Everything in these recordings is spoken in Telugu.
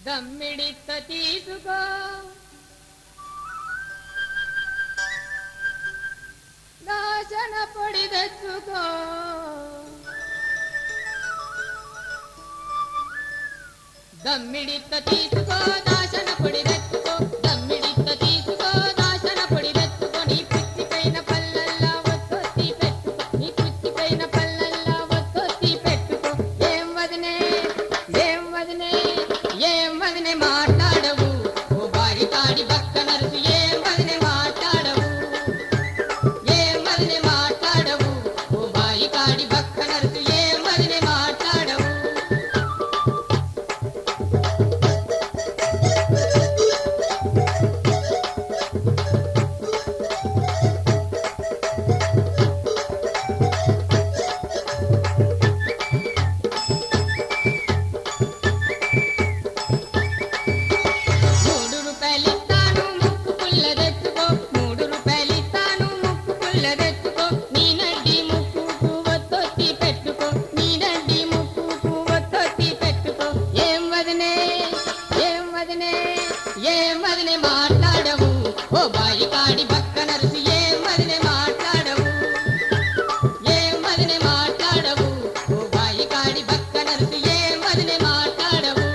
దమ్మిడిత తీసుకో దాశన పొడి తెచ్చుకో దమ్మిడిత తీసుకో దాశన పొడి తెచ్చుకో దమ్మిడిత తీసుకో దాశన పొడి తెచ్చుకో నీ పుచ్చిపైన పల్లల్లా ఒత్తొత్తి పెట్టుకో నీ పుచ్చిపైన పల్లల్లా ఒత్తొత్తి పెట్టుకో ఏం వదినే ఏం వదినే ఏం వదినే మాట్లాడవు ఓ బారి కాడి బక్క నరుసు ఏం వదినే మాట్లాడవు ఏం వదినే మాట్లాడవు ఓ బారి కాడి బక్క నరుసు ఏం వదినే మాట్లాడవు ఏం వదినే మాట్లాడవు ఓ బాయి కాడి బక్క నరుసు ఏం వదినే మాట్లాడవు ఏం వదినే మాట్లాడవు ఓ బాయి కాడి బక్క నరుసు ఏం వదినే మాట్లాడవు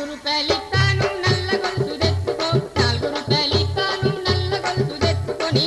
రూపాయలిస్తాను నల్ల గొలుసు తెచ్చుకో 4 రూపాయలిస్తాను నల్ల గొలుసు తెచ్చుకో నీ